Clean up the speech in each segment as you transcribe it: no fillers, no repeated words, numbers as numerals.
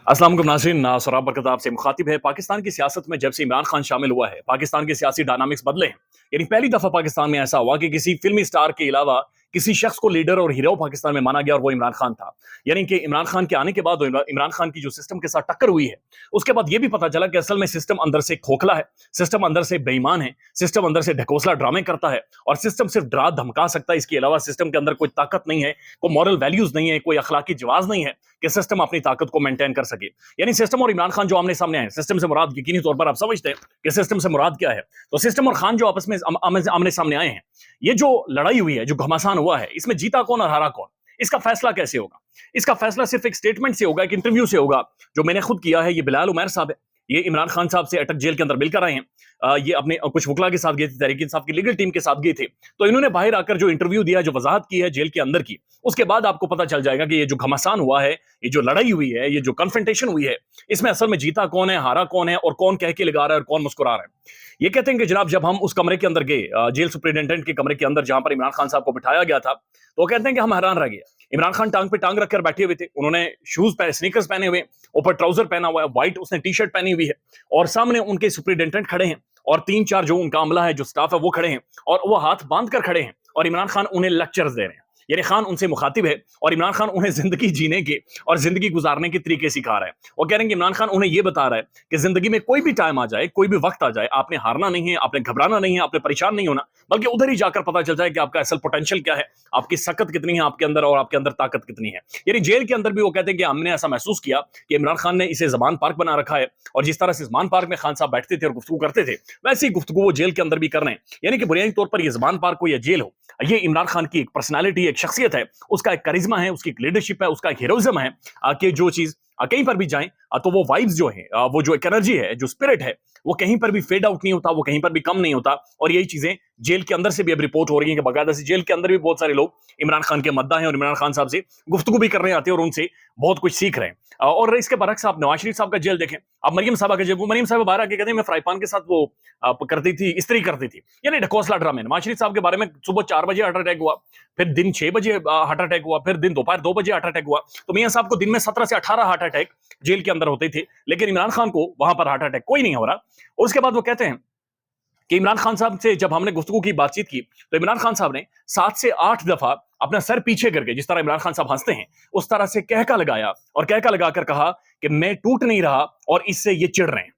अस्सलाम वालेकुम नाज़रीन, सराब बरकत आपसे मुखातिब है। पाकिस्तान की सियासत में जब से इमरान खान शामिल हुआ है, पाकिस्तान के सियासी डायनामिक्स बदले हैं। यानी पहली दफा पाकिस्तान में ऐसा हुआ कि किसी फिल्मी स्टार के अलावा किसी शख्स को लीडर और हीरो पाकिस्तान में माना गया और वो इमरान खान था। यानी कि इमरान खान के आने के बाद इमरान खान की जो सिस्टम के साथ टक्कर हुई है, उसके बाद ये भी पता चला कि असल में सिस्टम अंदर से खोखला है, सिस्टम अंदर से बेईमान है, सिस्टम अंदर से ढकोसला ड्रामे करता है और सिस्टम सिर्फ डरा धमका सकता है। इसके अलावा सिस्टम के अंदर कोई ताकत नहीं है, कोई मॉरल वैल्यूज नहीं है, कोई अखलाकी जवाब नहीं है कि सिस्टम अपनी ताकत को मेंटेन कर सके। यानी सिस्टम और इमरान खान जो आमने सामने आए, सिस्टम से मुराद यकीनी तौर पर आप समझते हैं कि सिस्टम से मुराद क्या है। तो सिस्टम और खान जो आपस में आमने सामने आए हैं, ये जो लड़ाई हुई है, जो घमासान हुआ है, इसमें जीता कौन और हारा कौन, इसका फैसला कैसे होगा? इसका फैसला सिर्फ एक स्टेटमेंट से होगा, एक इंटरव्यू से होगा, जो मैंने खुद किया है। ये बिलाल उमैर साहब है, ये इमरान खान साहब से अटक जेल के अंदर मिलकर आए हैं। ये अपने कुछ वकला के साथ गए थे, तहरीक इंसाफ की लीगल टीम के साथ गए थे। तो इन्होंने बाहर आकर जो इंटरव्यू दिया, जो वजाहत की है जेल के अंदर की, उसके बाद आपको पता चल जाएगा कि ये जो घमासान हुआ है, ये जो लड़ाई हुई है, ये जो कन्फ्रंटेशन हुई है, इसमें असल में जीता कौन है, हारा कौन है और कौन कह के लगा रहा है और कौन मुस्कुरा रहा है। ये कहते हैं कि जनाब जब हम उस कमरे के अंदर गए, जेल सुपरिटेंडेंट के कमरे के अंदर जहां पर इमरान खान साहब को बिठाया गया था, तो वो कहते हैं कि हम हैरान रह गए। इमरान खान टांग पे टांग रखकर बैठे हुए थे, उन्होंने स्नीकर्स पहने हुए, ऊपर ट्राउजर पहना हुआ है, व्हाइट उसने टी शर्ट पहनी हुई है और सामने उनके सुपरिटेंडेंट खड़े हैं और तीन चार जो उनका अमला है, जो स्टाफ है, वो खड़े हैं और वो हाथ बांध कर खड़े हैं और इमरान खान उन्हें लेक्चर्स दे रहे हैं। यानी खान उनसे मुखातिब है और इमरान खान उन्हें जिंदगी जीने के और जिंदगी गुजारने के तरीके सिखा रहा है। वो कह रहे हैं कि इमरान खान उन्हें यह बता रहा है कि जिंदगी में कोई भी टाइम आ जाए, कोई भी वक्त आ जाए, आपने हारना नहीं है, आपने घबराना नहीं है, आपने परेशान नहीं होना, बल्कि उधर ही जाकर पता चल जाए कि आपका असल पोटेंशियल क्या है, आपकी सकत कितनी है आपके अंदर और आपके अंदर ताकत कितनी है। यानी जेल के अंदर भी वो कहते हैं कि हमने ऐसा महसूस किया कि इमरान खान ने इसे जबान पार्क बना रखा है और जिस तरह से जबान पार्क में खान साहब बैठते थे और गुफ्तगू करते थे, वैसी गुफ्तगू वो जेल के अंदर भी कर रहे हैं। यानी कि बुनियादी तौर पर ये जबान पार्क हो या जेल हो, ये इमरान खान की एक पर्सनालिटी, एक शख्सियत है, उसका एक करिश्मा है, उसकी एक लीडरशिप है, उसका एक हीरोइज्म है कि जो चीज कहीं पर भी जाए तो वो वाइब्स जो है, वो जो एक एनर्जी है, जो स्पिरिट है, वो कहीं पर भी फेड आउट नहीं होता, वो कहीं पर भी कम नहीं होता। और यही चीजें जेल के अंदर से भी अब रिपोर्ट हो रही है कि बाकायदा से जेल के अंदर भी बहुत सारे लोग इमरान खान के मद्दा हैं और इमरान खान साहब से गुफ्तगू भी करने आते हैं और उनसे बहुत कुछ सीख रहे हैं। और इसके बरक्स आप नवाज शरीफ साहब का जेल देखें, अब मरियम साहबा का जेल, वो मरियम साहब बाहर आके कहते हैं मैं फ्राई पान के साथ वो करती थी, इस्त्री करती थी। यानी ढकोसला ड्रामे। नवाज शरीफ साहब के बारे में सुबह 4 बजे हार्ट अटैक हुआ, फिर दिन 6 बजे हार्ट अटैक हुआ, फिर दिन दोपहर 2 बजे हार्ट अटैक हुआ। तो मियां साहब को दिन में 17 से 18 हार्ट अटैक जेल के अंदर होते थे, लेकिन इमरान खान को वहां पर हार्ट अटैक कोई नहीं हो रहा। और उसके बाद वो कहते हैं कि इमरान खान साहब से जब हमने गुफ्तगू की, बातचीत की, तो इमरान खान साहब ने 7 से 8 दफा अपना सर पीछे करके, जिस तरह इमरान खान साहब हंसते हैं उस तरह से कहका लगाया और कहका लगाकर कहा कि मैं टूट नहीं रहा और इससे ये चिढ़ रहे हैं।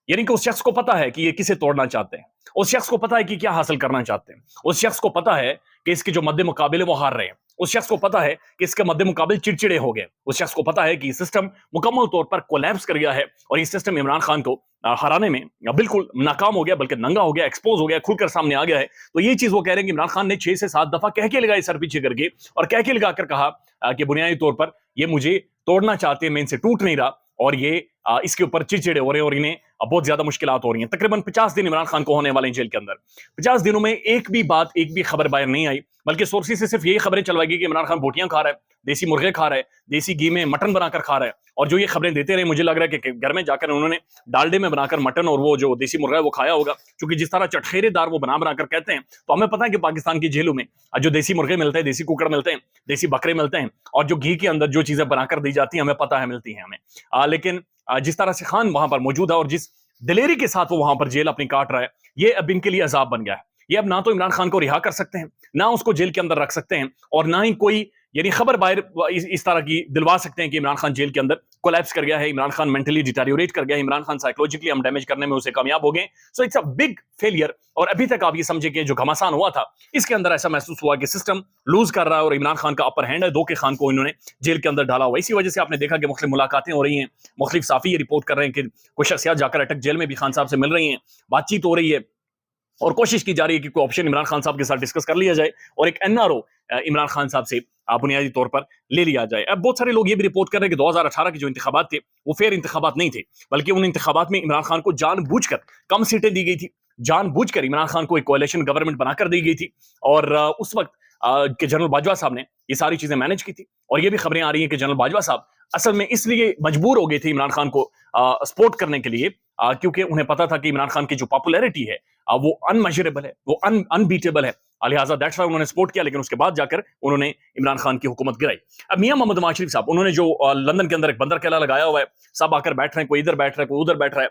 यानी कि उस शख्स को पता है कि ये किसे तोड़ना चाहते हैं, उस शख्स को पता है कि क्या हासिल करना चाहते हैं, उस शख्स को पता है कि इसके जो मद्दे मुकाबले वो हार रहे हैं, उस शख्स को पता है कि इसके मद्दे मुकाबले चिड़चिड़े हो गए, उस शख्स को पता है कि सिस्टम मुकम्मल तौर पर कोलैप्स कर गया है और ये सिस्टम इमरान खान को हराने में बिल्कुल नाकाम हो गया, बल्कि नंगा हो गया, एक्सपोज हो गया, खुलकर सामने आ गया है। तो ये चीज वो कह रहे हैं कि इमरान खान ने 6 से 7 दफा कह के लगाई सर पीछे करके और कह के लगाकर कहा कि बुनियादी तौर पर ये मुझे तोड़ना चाहते हैं, मैं इनसे टूट नहीं रहा और ये इसके ऊपर चिड़चिड़े हो रहे हैं और इन्हें बहुत ज्यादा मुश्किलात हो रही हैं। तकरीबन 50 दिन इमरान खान को होने वाले हैं जेल के अंदर। 50 दिनों में एक भी बात, एक भी खबर बाहर नहीं आई, बल्कि सोर्सेज से सिर्फ यही खबरें चलवाई गई कि इमरान खान बोटियां खा रहा है, देसी मुर्गे खा रहा है, देसी घी में मटन बनाकर खा रहा है। और जो ये खबरें देते रहे, मुझे लग रहा है कि घर में जाकर उन्होंने डालडे में बनाकर मटन और वो जो देसी मुर्गा है वो खाया होगा, क्योंकि जिस तरह चटखेरेदार वो बना बनाकर कहते हैं, तो हमें पता है कि पाकिस्तान की जेलों में जो देसी मुर्गे मिलते हैं, देसी कुकड़ मिलते हैं, देसी बकरे मिलते हैं और जो घी के अंदर जो चीजें बनाकर दी जाती हैं हमें पता है मिलती हैं हमें। लेकिन जिस तरह से खान वहां पर मौजूद है और जिस दिलेरी के साथ वो वहां पर जेल अपनी काट रहा है, ये अब इनके लिए अजाब बन गया है। ये अब ना तो इमरान खान को रिहा कर सकते हैं, ना उसको जेल के अंदर रख सकते हैं और ना ही कोई यानी खबर बाहर इस तरह की दिलवा सकते हैं कि इमरान खान जेल के अंदर कोलैप्स कर गया है, इमरान खान मेंटली डिटेरियोरेट कर गया है, इमरान खान साइकोलॉजिकली हम डैमेज करने में उसे कामयाब हो गए। So it's a big failure. और अभी तक आप ये समझे कि जो घमासान हुआ था, इसके अंदर ऐसा महसूस हुआ कि सिस्टम लूज कर रहा है और इमरान खान का अपर हैंड है, दो के खान को इन्होंने जेल के अंदर डाला हुआ। इसी वजह से आपने देखा कि मुख्तलिफ मुलाकातें हो रही हैं, मुख्तलिफ साफी ये रिपोर्ट कर रहे हैं कि कुछ शख्सियात जाकर अटक जेल में भी खान साहब से मिल रही हैं, बातचीत हो रही है और कोशिश की जा रही है कि कोई ऑप्शन इमरान खान साहब के साथ डिस्कस कर लिया जाए और एक एनआरओ इमरान खान साहब से बुनियादी तौर पर ले लिया जाए। अब बहुत सारे लोग ये भी रिपोर्ट कर रहे हैं कि 2018 के जो इंतखाबात थे वो फेयर इंतखाबात नहीं थे, बल्कि उन इंतखाबात में इमरान खान को जानबूझकर कम सीटें दी गई थी, जानबूझकर इमरान खान को एक कोalition गवर्नमेंट बनाकर दी गई थी। और उस वक्त کہ जनरल बाजवा साहब ने ये सारी चीजें मैनेज की थी। और ये भी खबरें आ रही हैं कि जनरल बाजवा साहब असल में इसलिए मजबूर हो गए थे इमरान खान को सपोर्ट करने के लिए क्योंकि उन्हें पता था कि इमरान खान की जो पॉपुलैरिटी है वो अनमेजरेबल है, वो अनबीटेबल है, लिहाजा दैट्स व्हाई उन्होंने सपोर्ट किया। लेकिन उसके बाद जाकर उन्होंने इमरान खान की हुकूमत गिराई। अब मियां मोहम्मद नवाज शरीफ साहब, उन्होंने जो लंदन के अंदर एक बंदर केला लगाया हुआ है, सब आकर बैठ रहे हैं, कोई इधर बैठ रहा है, कोई उधर बैठ रहा है,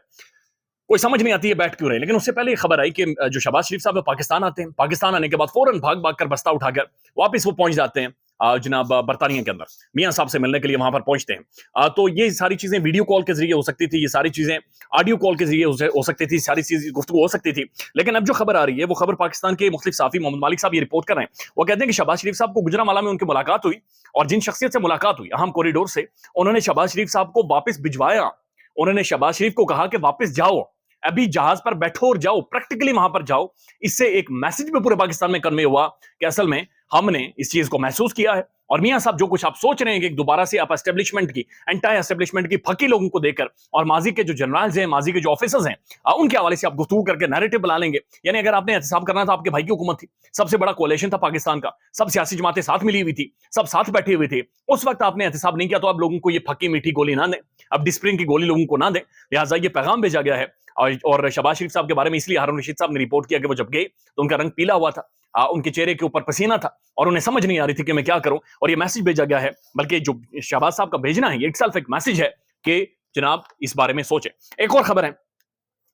कोई समझ नहीं आती है बैठ क्यों रहे। लेकिन उससे पहले खबर आई कि जो शहबाज शरीफ साहब पाकिस्तान आते हैं, पाकिस्तान आने के बाद फौरन भाग भाग कर बस्ता उठाकर वापस वो पहुंच जाते हैं जनाब बरतानिया के अंदर, मियां साहब से मिलने के लिए वहां पर पहुंचते हैं। तो ये सारी चीजें वीडियो कॉल के जरिए हो सकती थी, ये सारी चीजें ऑडियो कॉल के जरिए हो सकती थी, सारी चीज गुफ्तगू हो सकती थी। लेकिन अब जो खबर आ रही है वो खबर पाकिस्तान के मुख्तलिफ साफी मोहम्मद मालिक साहब ये रिपोर्ट कर रहे हैं। वो कहते हैं कि शहबाज शरीफ साहब को गुजरांवाला में उनकी मुलाकात हुई और जिन शख्सियत से मुलाकात हुई अहम कॉरिडोर से, उन्होंने शहबाज शरीफ साहब को वापस भिजवाया। उन्होंने शहबाज शरीफ को कहा कि वापस जाओ, अभी जहाज पर बैठो और जाओ, प्रैक्टिकली वहां पर जाओ। इससे एक मैसेज भी पूरे पाकिस्तान में कन्वे हुआ कि असल में हमने इस चीज को महसूस किया है। और मियां साहब जो कुछ आप सोच रहे हैं कि दोबारा से आप एस्टेब्लिशमेंट की, एंटायर एस्टेब्लिशमेंट की फकी लोगों को देकर और माजी के जो जनरल्स हैं, माजी के जो ऑफिसर्स हैं, उनके हवाले से आप गुफ्तगू करके नैरेटिव बना लेंगे। यानी अगर आपने एहतसाब करना था, आपके भाई की हुकूमत थी, सबसे बड़ा कोalition था पाकिस्तान का, सब सियासी जमातें साथ मिली हुई थी, सब साथ बैठे हुए थे, उस वक्त आपने एहतसाब नहीं किया तो आप लोगों को ये फकी मीठी गोली ना दें, अब डिस्प्रिन की गोली लोगों को ना दें। लिहाजा ये पैगाम भेजा गया है। और शहबाज शरीफ साहब के बारे में इसलिए हारून रशीद साहब ने रिपोर्ट किया कि वो जब गए तो उनका रंग पीला हुआ था, उनके चेहरे के ऊपर पसीना था और उन्हें समझ नहीं आ रही थी कि मैं क्या करूं, और ये मैसेज भेजा गया है। बल्कि जो शहबाज साहब का भेजना है ये इटसेल्फ एक मैसेज है कि जनाब इस बारे में सोचें। एक और खबर है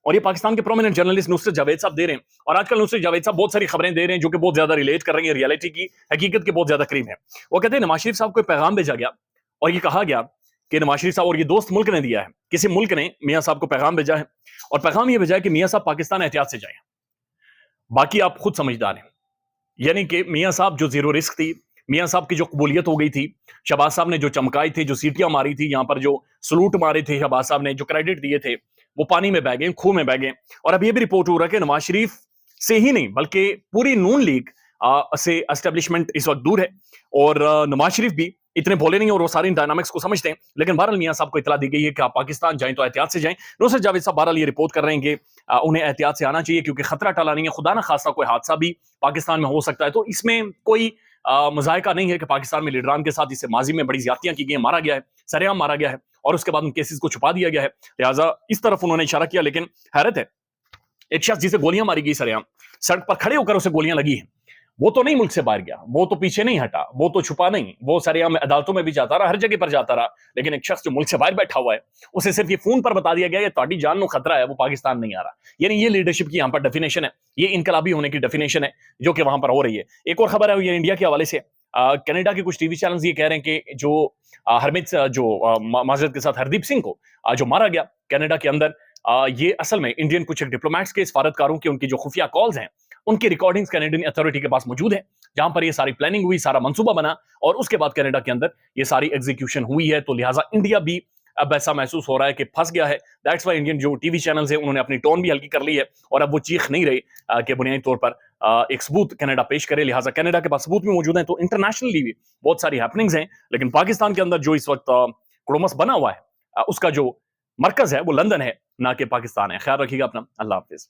और ये पाकिस्तान के प्रोमिनेंट जर्नलिस्ट नुसरत जावेद साहब दे रहे हैं। और आजकल नुसरत जावेद साहब बहुत सारी खबरें दे रहे हैं जो कि बहुत ज्यादा रिलेट कर रही है रियलिटी की, हकीकत के बहुत ज्यादा करीब है। वो कहते हैं नवाज शरीफ साहब को पैगाम भेजा गया और ये कहा गया कि नवाज शरीफ साहब, और ये दोस्त मुल्क ने दिया है, किसी मुल्क ने मियां साहब को पैगाम भेजा है और पैगाम ये भेजा है कि मियां साहब पाकिस्तान एहतियात से जाएं, बाकी आप खुद समझदार हैं। यानी कि मियां साहब जो जीरो रिस्क थी, मियां साहब की जो कबूलियत हो गई थी, शहबाज साहब ने जो चमकाई थी, जो सीटियां मारी थी, यहां पर जो सलूट मारे थे शहबाज साहब ने, जो क्रेडिट दिए थे, वो पानी में बह गए, खूह में बह गए। और अब ये भी रिपोर्ट हो रहा है कि नवाज शरीफ से ही नहीं बल्कि पूरी नून लीग से एस्टेब्लिशमेंट इस वक्त दूर है और नवाज शरीफ भी इतने भोले नहीं और वो सारी डायनामिक्स को समझते हैं। लेकिन बहरहाल मियां साहब को इतला दी गई है कि आप पाकिस्तान जाएं तो एहतियात से जाएं। नुसरत जावेद साहब बहरहाल ये रिपोर्ट कर रहे हैं कि उन्हें एहतियात से आना चाहिए क्योंकि खतरा टला नहीं है, खुदा ना खासा कोई हादसा भी पाकिस्तान में हो सकता है। तो इसमें कोई मजायका नहीं है कि पाकिस्तान में लीडरान के साथ इससे माजी में बड़ी ज्यादतियां की गई, मारा गया है, सरेआम मारा गया है और उसके बाद उन केसेस को छुपा दिया गया है। लिहाजा इस तरफ उन्होंने इशारा किया। लेकिन हैरत है, एक शख्स जिसे गोलियां मारी गई सरेआम, सड़क पर खड़े होकर उसे गोलियां लगी हैं, वो तो नहीं मुल्क से बाहर गया, वो तो पीछे नहीं हटा, वो तो छुपा नहीं, वो सरेआम अदालतों में भी जाता रहा, हर जगह पर जाता रहा। लेकिन एक शख्स जो मुल्क से बाहर बैठा हुआ है उसे सिर्फ ये फोन पर बता दिया गया कि तुम्हारी जान को खतरा है, वो पाकिस्तान नहीं आ रहा। यानी ये लीडरशिप की यहाँ पर डेफिनेशन है, ये इनकलाबी होने की डेफिनेशन है जो कि वहां पर हो रही है। एक और खबर है ये इंडिया के हवाले से, कनाडा के कुछ टीवी चैनल्स ये कह रहे हैं कि जो हरमित जो माजरत के साथ हरदीप सिंह को जो मारा गया कनाडा के अंदर, ये असल में इंडियन कुछ डिप्लोमेट्स के, सफारतकारों की, उनकी जो खुफिया कॉल्स हैं, उनकी रिकॉर्डिंग्स कैनेडियन अथॉरिटी के पास मौजूद है, जहां पर ये सारी प्लानिंग हुई, सारा मंसूबा बना और उसके बाद कनाडा के अंदर ये सारी एग्जीक्यूशन हुई है। तो लिहाजा इंडिया भी अब ऐसा महसूस हो रहा है कि फंस गया है। दैट्स व्हाई इंडियन जो टीवी चैनल्स हैं उन्होंने अपनी टोन भी हल्की कर ली है और अब वो चीख नहीं रहे कि बुनियादी तौर पर एक सबूत कनाडा पेश करे। लिहाजा कनाडा के पास सबूत भी मौजूद हैं। तो इंटरनेशनली भी बहुत सारी हैपनिंग्स हैं, लेकिन पाकिस्तान के अंदर जो इस वक्त क्रोमस बना हुआ है उसका जो मरकज है वो लंदन है, ना कि पाकिस्तान है। ख्याल रखिएगा अपना। अल्लाह हाफिज।